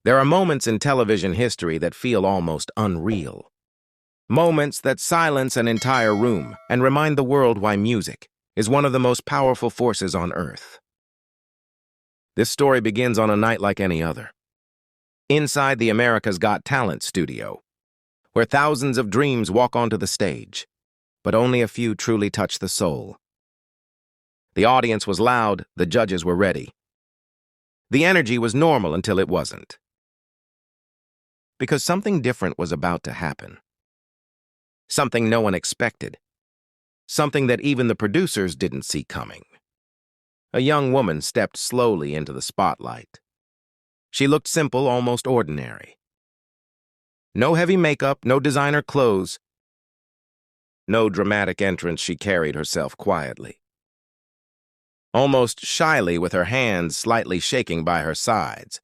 There are moments in television history that feel almost unreal. Moments that silence an entire room and remind the world why music is one of the most powerful forces on Earth. This story begins on a night like any other. Inside the America's Got Talent studio, where thousands of dreams walk onto the stage, but only a few truly touch the soul. The audience was loud, the judges were ready. The energy was normal until it wasn't. Because something different was about to happen. Something no one expected. Something that even the producers didn't see coming. A young woman stepped slowly into the spotlight. She looked simple, almost ordinary. No heavy makeup, no designer clothes. No dramatic entrance, she carried herself quietly. Almost shyly, with her hands slightly shaking by her sides.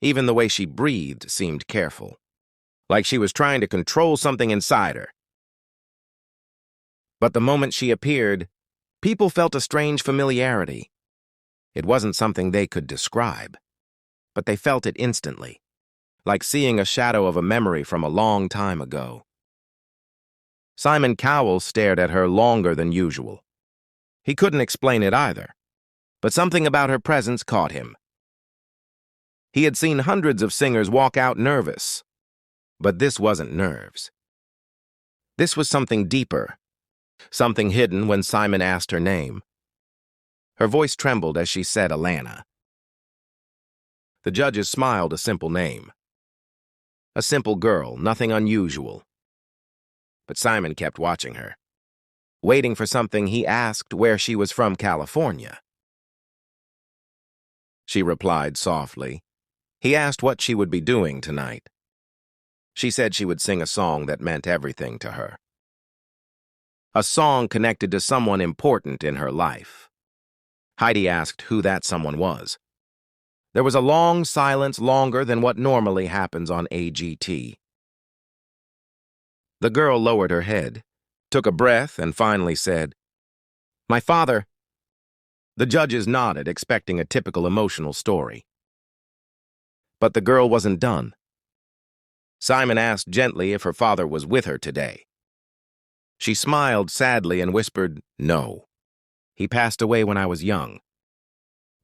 Even the way she breathed seemed careful, like she was trying to control something inside her. But the moment she appeared, people felt a strange familiarity. It wasn't something they could describe, but they felt it instantly, like seeing a shadow of a memory from a long time ago. Simon Cowell stared at her longer than usual. He couldn't explain it either, but something about her presence caught him. He had seen hundreds of singers walk out nervous, but this wasn't nerves. This was something deeper, something hidden. When Simon asked her name, her voice trembled as she said Alana. The judges smiled. A simple name. A simple girl, nothing unusual. But Simon kept watching her, waiting for something. He asked where she was from. California. She replied softly. He asked what she would be doing tonight. She said she would sing a song that meant everything to her. A song connected to someone important in her life. Heidi asked who that someone was. There was a long silence, longer than what normally happens on AGT. The girl lowered her head, took a breath, and finally said, "My father." The judges nodded, expecting a typical emotional story. But the girl wasn't done. Simon asked gently if her father was with her today. She smiled sadly and whispered, "No. He passed away when I was young.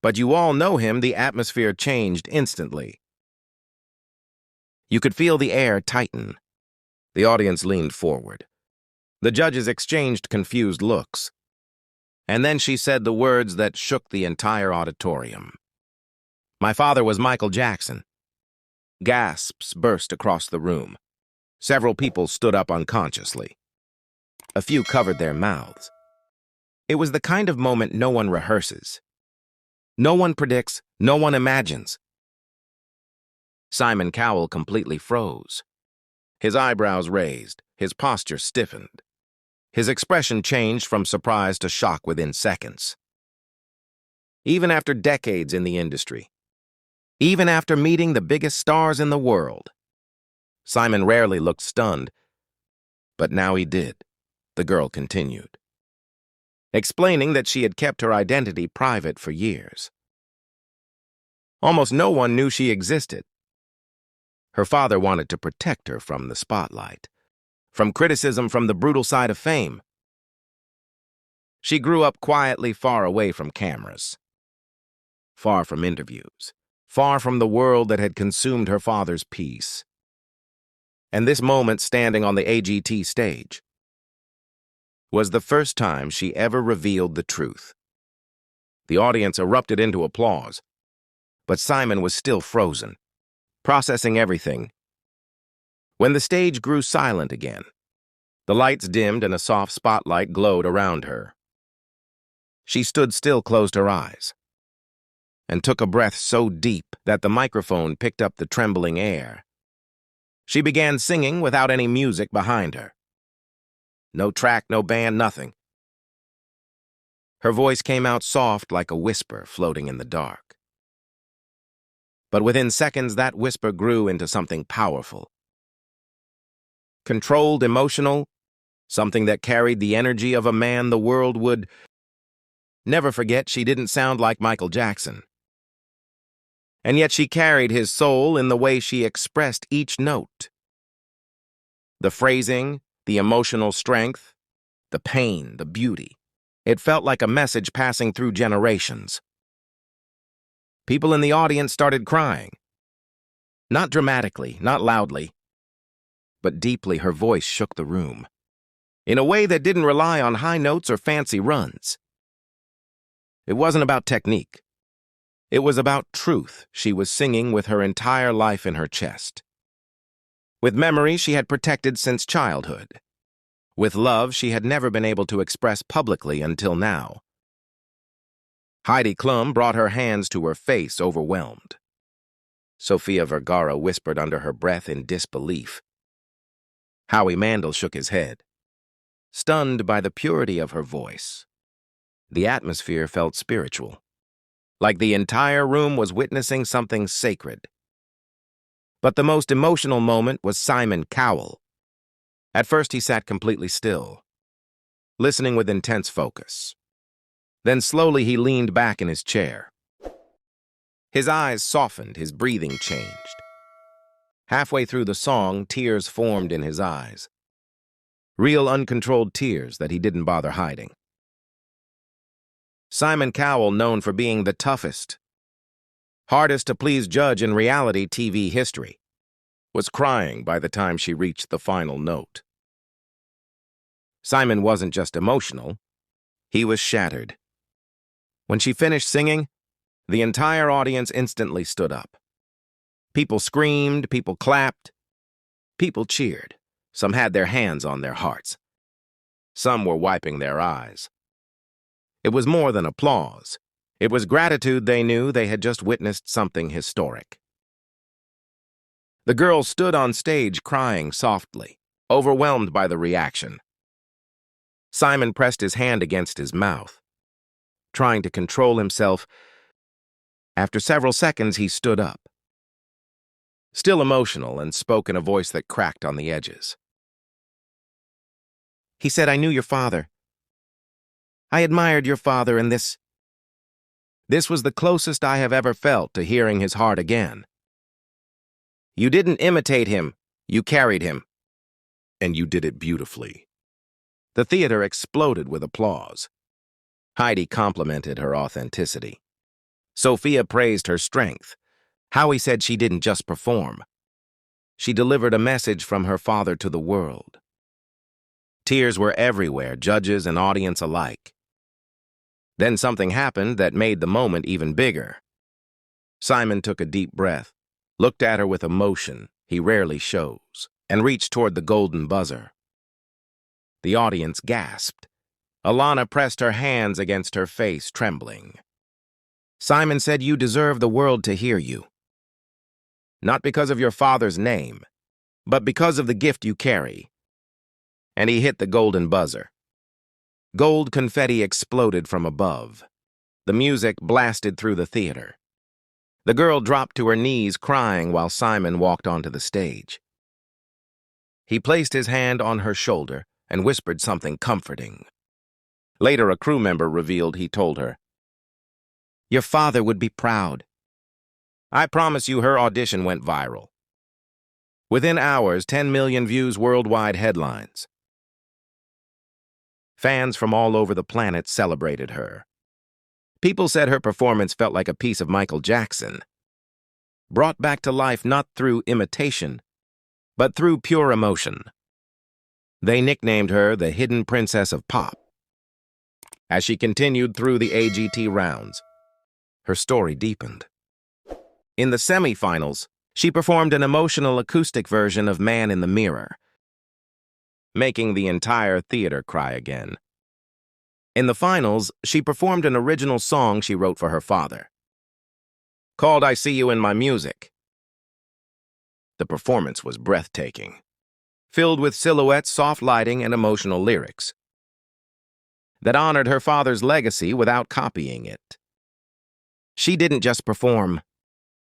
But you all know him." The atmosphere changed instantly. You could feel the air tighten. The audience leaned forward. The judges exchanged confused looks. And then she said the words that shook the entire auditorium. "My father was Michael Jackson." Gasps burst across the room. Several people stood up unconsciously. A few covered their mouths. It was the kind of moment no one rehearses. No one predicts, no one imagines. Simon Cowell completely froze. His eyebrows raised, his posture stiffened. His expression changed from surprise to shock within seconds. Even after decades in the industry, even after meeting the biggest stars in the world, Simon rarely looked stunned. But now he did, the girl continued, explaining that she had kept her identity private for years. Almost no one knew she existed. Her father wanted to protect her from the spotlight, from criticism, from the brutal side of fame. She grew up quietly, far away from cameras, far from interviews, far from the world that had consumed her father's peace. And this moment, standing on the AGT stage, was the first time she ever revealed the truth. The audience erupted into applause, but Simon was still frozen, processing everything. When the stage grew silent again, the lights dimmed and a soft spotlight glowed around her. She stood still, closed her eyes, and took a breath so deep that the microphone picked up the trembling air. She began singing without any music behind her. No track, no band, nothing. Her voice came out soft like a whisper floating in the dark. But within seconds, that whisper grew into something powerful. Controlled, emotional, something that carried the energy of a man the world would never forget. She didn't sound like Michael Jackson. and yet she carried his soul in the way she expressed each note. The phrasing, the emotional strength, the pain, the beauty. It felt like a message passing through generations. People in the audience started crying. Not dramatically, not loudly, but deeply. Her voice shook the room, in a way that didn't rely on high notes or fancy runs. It wasn't about technique. It was about truth. She was singing with her entire life in her chest. With memories she had protected since childhood. With love she had never been able to express publicly until now. Heidi Klum brought her hands to her face, overwhelmed. Sofia Vergara whispered under her breath in disbelief. Howie Mandel shook his head, stunned by the purity of her voice. The atmosphere felt spiritual, like the entire room was witnessing something sacred. But the most emotional moment was Simon Cowell. At first he sat completely still, listening with intense focus. Then slowly he leaned back in his chair. His eyes softened, his breathing changed. Halfway through the song, tears formed in his eyes. Real uncontrolled tears that he didn't bother hiding. Simon Cowell, known for being the toughest, hardest to please judge in reality TV history, was crying by the time she reached the final note. Simon wasn't just emotional, he was shattered. When she finished singing, the entire audience instantly stood up. People screamed, people clapped, people cheered. Some had their hands on their hearts. Some were wiping their eyes. It was more than applause. It was gratitude. They knew they had just witnessed something historic. The girl stood on stage crying softly, overwhelmed by the reaction. Simon pressed his hand against his mouth, trying to control himself. After several seconds, he stood up, still emotional, and spoke in a voice that cracked on the edges. He said, "I knew your father. I admired your father, and this was the closest I have ever felt to hearing his heart again. You didn't imitate him, you carried him. And you did it beautifully." The theater exploded with applause. Heidi complimented her authenticity. Sofia praised her strength. Howie said she didn't just perform. She delivered a message from her father to the world. Tears were everywhere, judges and audience alike. Then something happened that made the moment even bigger. Simon took a deep breath, looked at her with emotion he rarely shows, and reached toward the golden buzzer. The audience gasped. Alana pressed her hands against her face, trembling. Simon said, "You deserve the world to hear you. Not because of your father's name, but because of the gift you carry." And he hit the golden buzzer. Gold confetti exploded from above. The music blasted through the theater. The girl dropped to her knees, crying, while Simon walked onto the stage. He placed his hand on her shoulder and whispered something comforting. Later, a crew member revealed he told her, "Your father would be proud." I promise you, her audition went viral. Within hours, 10 million views, worldwide headlines. Fans from all over the planet celebrated her. People said her performance felt like a piece of Michael Jackson, brought back to life not through imitation, but through pure emotion. They nicknamed her the Hidden Princess of Pop. As she continued through the AGT rounds, her story deepened. In the semifinals, she performed an emotional acoustic version of Man in the Mirror, making the entire theater cry again. In the finals, she performed an original song she wrote for her father, called "I See You in My Music." The performance was breathtaking, filled with silhouettes, soft lighting, and emotional lyrics that honored her father's legacy without copying it. She didn't just perform.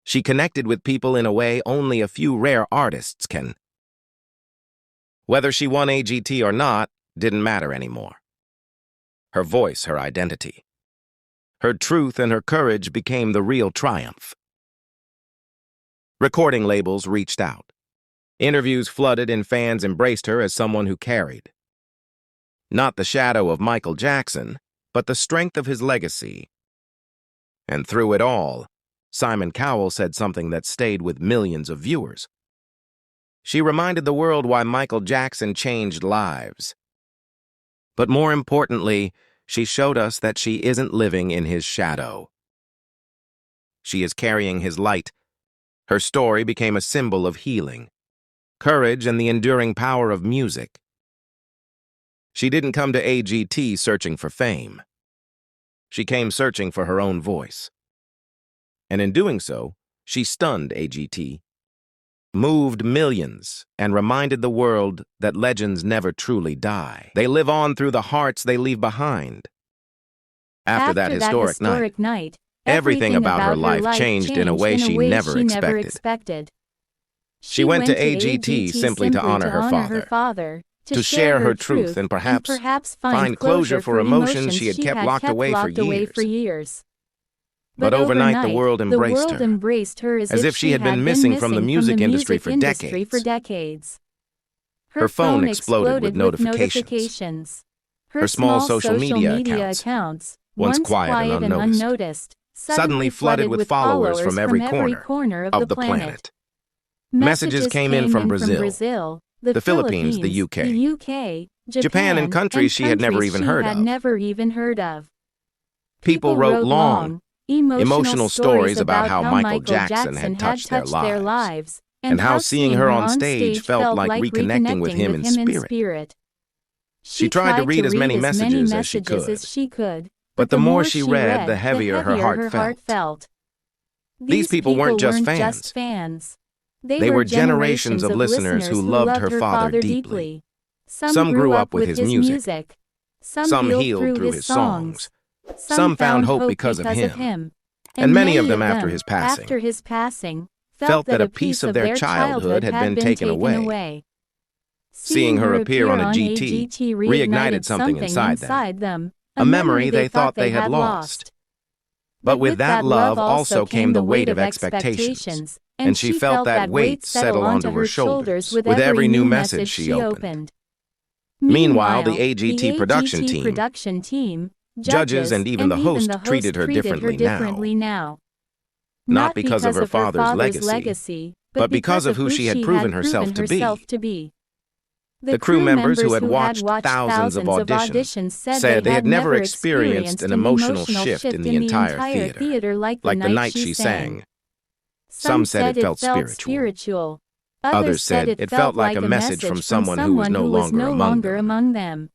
She connected with people in a way only a few rare artists can. Whether she won AGT or not didn't matter anymore. Her voice, her identity, her truth, and her courage became the real triumph. Recording labels reached out. Interviews flooded and fans embraced her as someone who carried. Not the shadow of Michael Jackson, but the strength of his legacy. And through it all, Simon Cowell said something that stayed with millions of viewers. She reminded the world why Michael Jackson changed lives. But more importantly, she showed us that she isn't living in his shadow. She is carrying his light. Her story became a symbol of healing, courage, and the enduring power of music. She didn't come to AGT searching for fame. She came searching for her own voice. And in doing so, she stunned AGT, moved millions, and reminded the world that legends never truly die. They live on through the hearts they leave behind. After that historic night, everything about her life changed in a way she never expected. She went to AGT simply to honor her father, to share her truth and perhaps find closure for emotions she had kept locked away for years. But overnight, the world embraced her as if she had been missing from the music industry for decades. Her phone exploded with notifications. Her small social media accounts, once quiet and unnoticed, suddenly flooded with followers from every corner of the planet. Messages came in from Brazil, the Philippines, the UK, Japan, and countries she had never even heard of. People wrote long, emotional stories about how Michael Jackson had touched their lives, and how seeing her on stage felt like reconnecting with him in spirit. She tried to read as many messages as she could, but the more she read, the heavier her heart felt. These people weren't just fans. They were generations of listeners who loved her father deeply. Some grew up with his music. Some healed through his songs. Some found hope because of him. And many of them, after his passing, felt that a piece of their childhood had been taken away. Seeing her appear on a GT reignited something inside them, a memory they thought they had lost. But with that love also came the weight of expectations, and she felt that weight settle onto her shoulders with every new message she opened. Meanwhile, the AGT production team, judges, and even the host treated her differently now. Not because of her father's legacy, but because of who she had proven herself to be. The crew members who had watched thousands of auditions said they had never experienced an emotional shift in the entire theater like the night she sang. Some said it felt spiritual. Others said it felt like a message from someone who was no longer among them.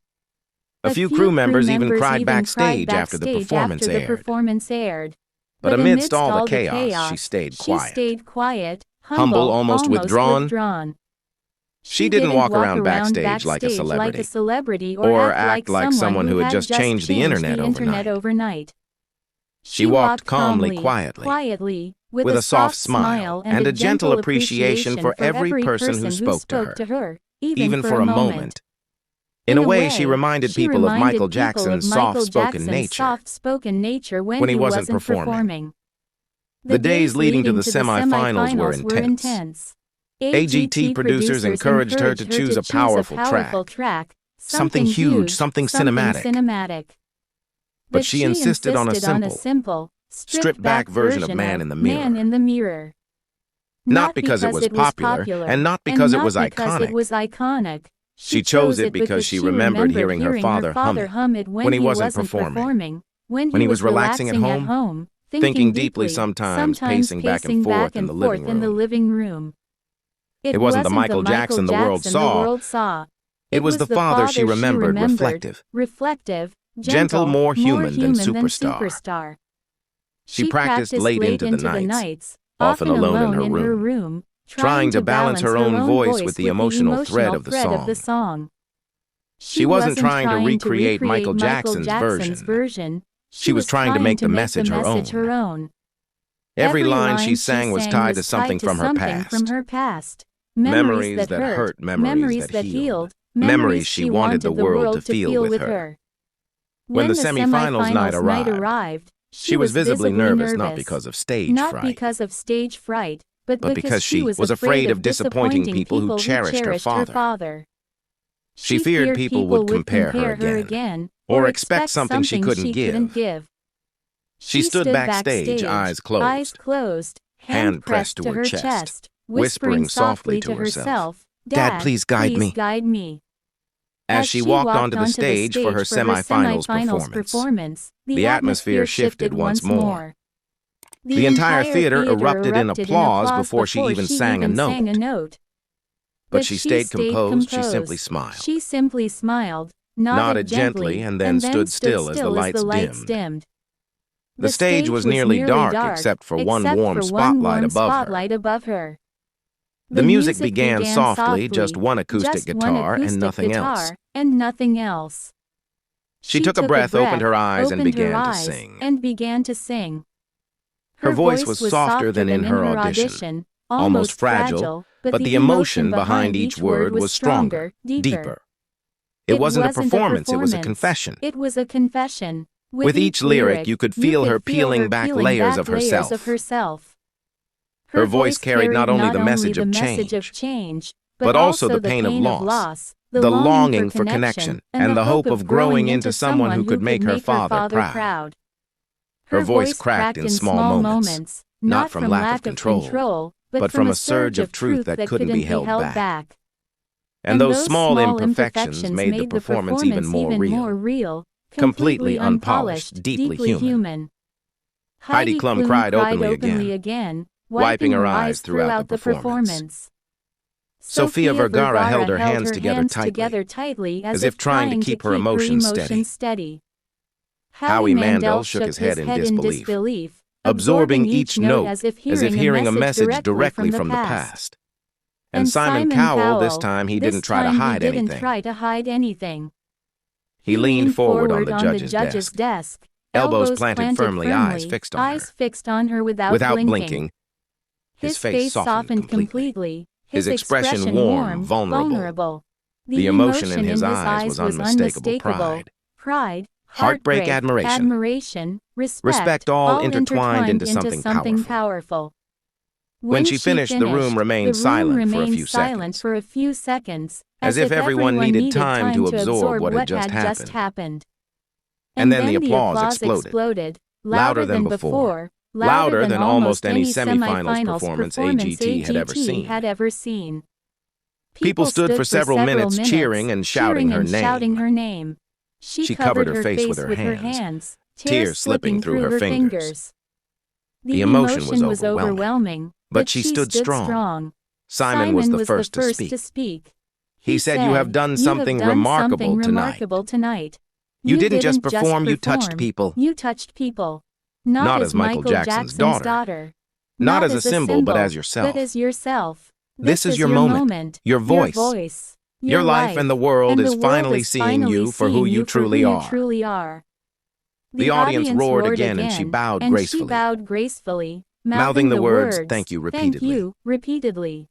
A few crew members even cried backstage after the performance aired. But amidst all the chaos, she stayed quiet, humble, almost withdrawn. She didn't walk around backstage like a celebrity or act like someone who had just changed the internet overnight. She walked calmly, quietly, with a soft smile and a gentle appreciation for every person who spoke to her, even for a moment. In a way, she reminded people of Michael Jackson's soft-spoken nature when he wasn't performing. The days leading to the semi-finals were intense. AGT producers encouraged her to choose a powerful track, something huge, something cinematic. But she insisted on a simple, stripped-back version of Man in the Mirror. Not because it was popular, and not because it was iconic. She chose it because she remembered hearing her father hum it when he wasn't performing, when he was relaxing at home, thinking deeply sometimes, pacing back and forth in the living room. It wasn't the Michael Jackson the world saw. It was the father she remembered, reflective, gentle, more human than superstar. She practiced late into the nights, often alone in her room, trying to balance her own voice with the emotional thread of the song. She wasn't trying to recreate Michael Jackson's version. She was trying to make the message her own. Every line she sang was tied to something from her past. Memories that hurt, memories that healed, memories she wanted the world to feel with her. When the semifinals night arrived, she was visibly nervous, not because of stage fright, but because she was afraid of disappointing people who cherished her father. She feared people would compare her again, or expect something she couldn't give. She stood backstage, eyes closed, hand pressed to her chest, whispering softly to herself, "Dad, please guide me." As she walked onto the stage for her semifinals performance, the atmosphere shifted once more. The entire theater erupted in applause before she even sang a note. But she stayed composed, she simply smiled, nodded gently, and then stood still as the lights dimmed. The stage was nearly dark except for one warm spotlight above her. The music began softly, just one acoustic guitar and nothing else. She took a breath, opened her eyes, and began to sing. Her voice was softer than in her audition, almost fragile, but the emotion behind each word was stronger, deeper. It wasn't a performance, it was a confession. With each lyric, you could feel her peeling back layers of herself. Her voice carried not only the message of change, but also the pain of loss, the longing for connection, and the hope of growing into someone who could make her father proud. Her voice cracked in small moments, not from lack of control, but from a surge of truth that couldn't be held back. And those small imperfections made the performance even more real, completely unpolished, deeply human. Heidi Klum cried openly again, wiping her eyes throughout the performance. Sofia Vergara held her hands together tightly, as if trying to keep her emotions steady. Howie Mandel shook his head in disbelief, absorbing each note as if hearing a message directly from the past. And Simon Cowell, this time, he didn't try to hide anything. He leaned forward on the judge's desk, elbows planted firmly, eyes fixed on her without blinking. His face softened completely, his expression warm, vulnerable. The emotion in his eyes was unmistakable pride, heartbreak, admiration, respect, all intertwined into something powerful. When she finished, the room remained silent for a few seconds, as if everyone needed time to absorb what had just happened. And then the applause exploded, louder than before, louder than almost any semifinals performance AGT had ever seen. People stood for several minutes cheering and shouting her name. She covered her face with her hands, tears slipping through her fingers. The emotion was overwhelming, but she stood strong. Simon was the first to speak. He said, "You have done something remarkable tonight. You didn't just perform, you touched people. Not as Michael Jackson's daughter. Not as a symbol, but as yourself. This is your moment, your voice. Your life and the world is finally seeing you for who you truly are." The audience roared again, and she bowed gracefully, mouthing the words, "Thank you," repeatedly.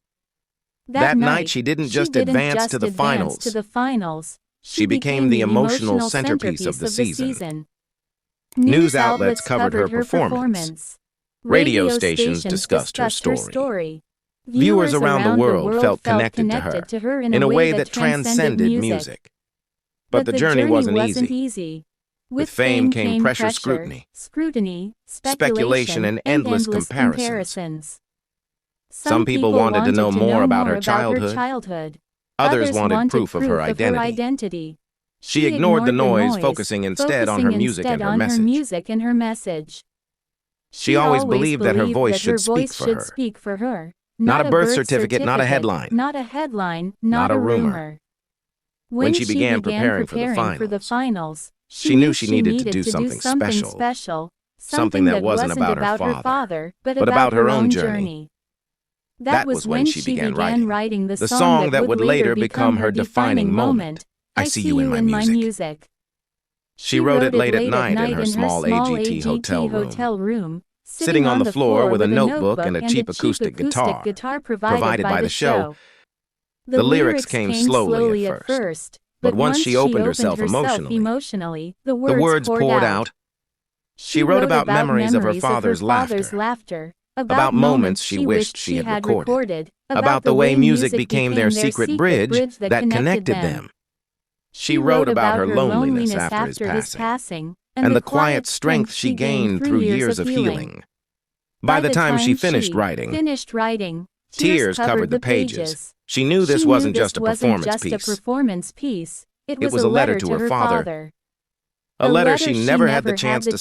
That night, she didn't just advance to the finals. She became the emotional centerpiece of the season. News outlets covered her performance. Radio stations discussed her story. Viewers around the world felt connected to her in a way that transcended music. But the journey wasn't easy. With fame came pressure, scrutiny, speculation, and endless comparisons. Some people wanted to know more about her childhood. Others wanted proof of her identity. She ignored the noise, focusing instead on her music and her message. She always believed that her voice should speak for her. Not a birth certificate, not a headline, not a rumor. When she began preparing for the finals, she knew she needed to do something special, something that wasn't about her father, but about her own journey. That was when she began writing the song that would later become her defining moment, "I See You in My Music." She wrote it late at night in her small AGT hotel room, sitting on the floor with a notebook and a cheap acoustic guitar provided by the show. The lyrics came slowly at first, but once she opened herself emotionally, the words poured out. She wrote about memories of her father's laughter, about moments she wished she had recorded, about the way music became their secret bridge that connected them. She wrote about her loneliness after his passing, and the quiet strength she gained through years of healing. By the time she finished writing, tears covered the pages. She knew this wasn't just a performance piece. It was a letter to her father. A letter she never had the chance to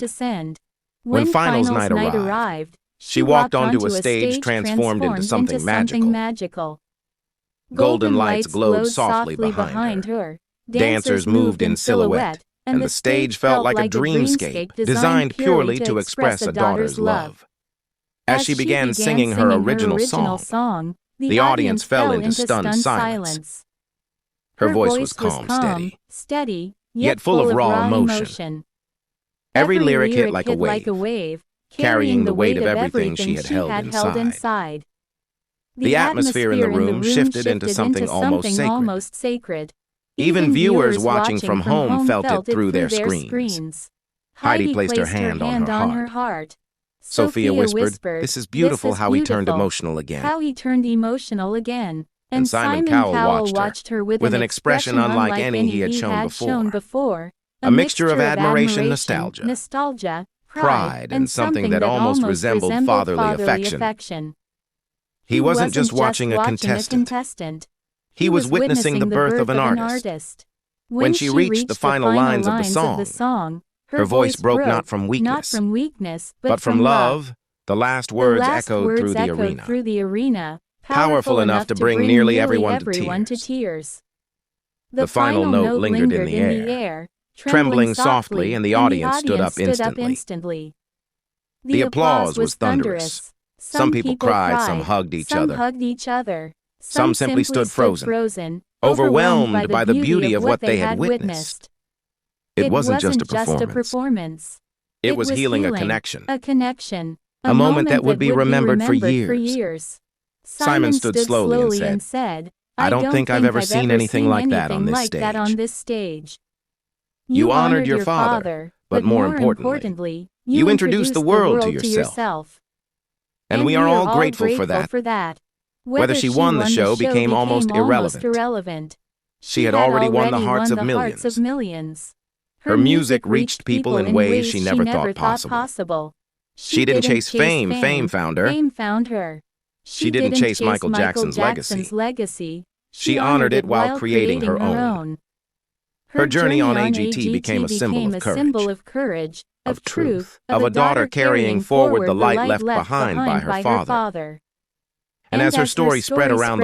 send. When finals night arrived, she walked onto a stage transformed into something magical. Golden lights glowed softly behind her. Dancers moved in silhouette, and the stage felt like a dreamscape designed purely to express a daughter's love. As she began singing her original song, the audience fell into stunned silence. Her voice was calm, steady, yet full of raw emotion. Every lyric hit like a wave, carrying the weight of everything she had held inside. The atmosphere in the room shifted into something almost sacred. Even viewers watching from home felt it through their screens. Heidi placed her hand on her heart. Sophia whispered, "This is beautiful how he turned emotional again." And Simon Cowell watched her with an expression unlike any he had shown before. A mixture of admiration, nostalgia, pride, and something that almost resembled fatherly affection. He wasn't just watching a contestant. He was witnessing the birth of an artist. When she reached the final lines of the song, her voice broke not from weakness, but from love. The last words echoed through the arena, powerful enough to bring nearly everyone to tears. The final note lingered in the air, trembling softly, and the audience stood up instantly. The applause was thunderous. Some people cried, some hugged each other. Some simply stood frozen, overwhelmed by the beauty of what they had witnessed. It wasn't just a performance. It was healing a connection. A moment that would be remembered for years. Simon stood slowly and said, "I don't think I've ever seen anything like that on this stage. You honored your father, but more importantly, you introduced the world to yourself. And we are all grateful for that." Whether she won the show became almost irrelevant. She had already won the hearts of millions. Her music reached people in ways she never thought possible. She didn't chase fame, fame found her. She didn't chase Michael Jackson's legacy. She honored it while creating her own. Her journey on AGT became a symbol of courage, of truth, of a daughter carrying forward the light left behind by her father. And as her story spread around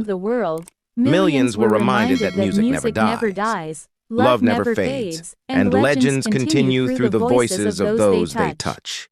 the world, millions were reminded that music never dies, love never fades, and legends continue through the voices of those they touch.